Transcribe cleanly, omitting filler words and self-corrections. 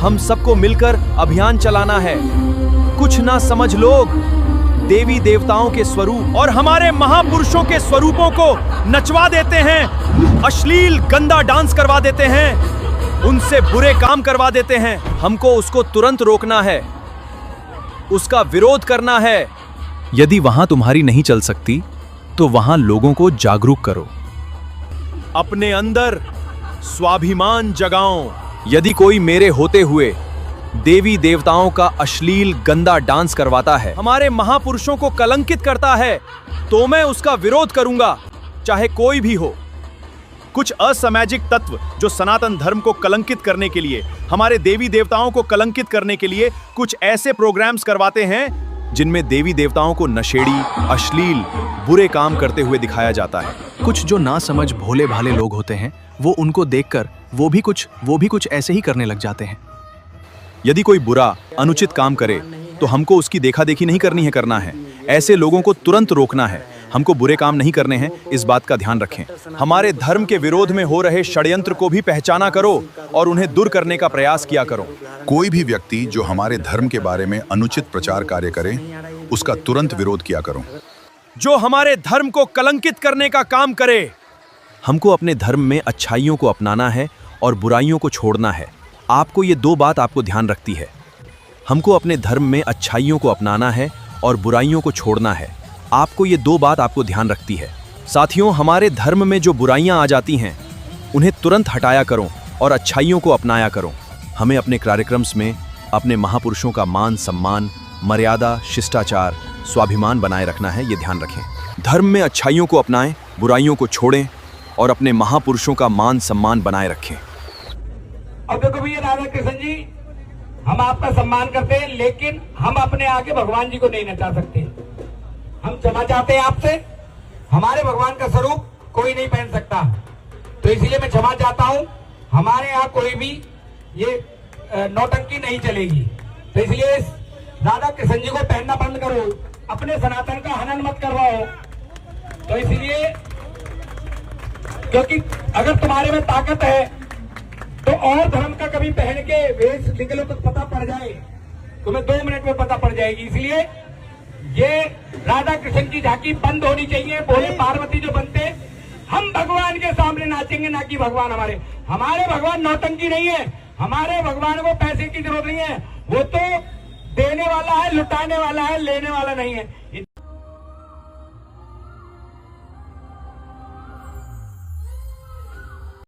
हम सबको मिलकर अभियान चलाना है। कुछ ना समझ लोग देवी देवताओं के स्वरूप और हमारे महापुरुषों के स्वरूपों को नचवा देते हैं, अश्लील गंदा डांस करवा देते हैं, उनसे बुरे काम करवा देते हैं। हमको उसको तुरंत रोकना है, उसका विरोध करना है। यदि वहां तुम्हारी नहीं चल सकती तो वहां लोगों को जागरूक करो, अपने अंदर स्वाभिमान जगाओ। यदि कोई मेरे होते हुए देवी देवताओं का अश्लील गंदा डांस करवाता है, हमारे महापुरुषों को कलंकित करता है, तो मैं उसका विरोध करूंगा, चाहे कोई भी हो। कुछ असामाजिक तत्व जो सनातन धर्म को कलंकित करने के लिए, हमारे देवी देवताओं को कलंकित करने के लिए कुछ ऐसे प्रोग्राम्स करवाते हैं जिनमें देवी देवताओं को नशेड़ी, अश्लील, बुरे काम करते हुए दिखाया जाता है। कुछ जो ना समझ भोले भाले लोग होते हैं, वो उनको देखकर वो भी कुछ ऐसे ही करने लग जाते हैं। यदि कोई बुरा, अनुचित काम करे तो हमको उसकी देखा देखी नहीं करना है। ऐसे लोगों को तुरंत रोकना है। हमको बुरे काम नहीं करने हैं, इस बात का ध्यान रखें। हमारे धर्म के विरोध में हो रहे षड्यंत्र को भी पहचाना करो और उन्हें दूर करने का प्रयास किया करो। कोई भी व्यक्ति जो हमारे धर्म के बारे में अनुचित प्रचार कार्य करे, उसका तुरंत विरोध किया करो। जो हमारे धर्म को कलंकित करने का काम करे, हमको अपने धर्म में अच्छाइयों को अपनाना है और बुराइयों को छोड़ना है। आपको ये दो बात आपको ध्यान रखती है। हमको अपने धर्म में अच्छाइयों को अपनाना है और बुराइयों को छोड़ना है। आपको ये दो बात आपको ध्यान रखती है। साथियों, हमारे धर्म में जो बुराइयां आ जाती हैं, उन्हें तुरंत हटाया करो और अच्छाइयों को अपनाया करो। हमें अपने कार्यक्रम्स में अपने महापुरुषों का मान सम्मान, मर्यादा, शिष्टाचार, स्वाभिमान बनाए रखना है, ये ध्यान रखें। धर्म में अच्छाइयों को अपनाएं, बुराइयों को छोड़ें और अपने महापुरुषों का मान सम्मान बनाए रखें। अब देखो भैया राधा कृष्ण जी, हम आपका सम्मान करते हैं, लेकिन हम अपने आगे भगवान जी को नहीं नचा सकते। हम क्षमा चाहते हैं आपसे। हमारे भगवान का स्वरूप कोई नहीं पहन सकता, तो इसलिए मैं क्षमा चाहता हूं। हमारे यहाँ कोई भी ये नौटंकी नहीं चलेगी, तो इसलिए राधा कृष्ण जी को पहनना बंद करो, अपने सनातन का हनन मत करवाओ। तो इसलिए, क्योंकि अगर तुम्हारे में ताकत है तो और धर्म का कभी पहन के वेश निकलो तो पता पड़ जाए, तुम्हें 2 मिनट में पता पड़ जाएगी। इसलिए ये राधा कृष्ण की झांकी बंद होनी चाहिए। भोले पार्वती जो बनते, हम भगवान के सामने नाचेंगे, ना कि भगवान हमारे भगवान नौटंकी नहीं है। हमारे भगवान को पैसे की जरूरत नहीं है, वो तो देने वाला है, लुटाने वाला है, लेने वाला नहीं है।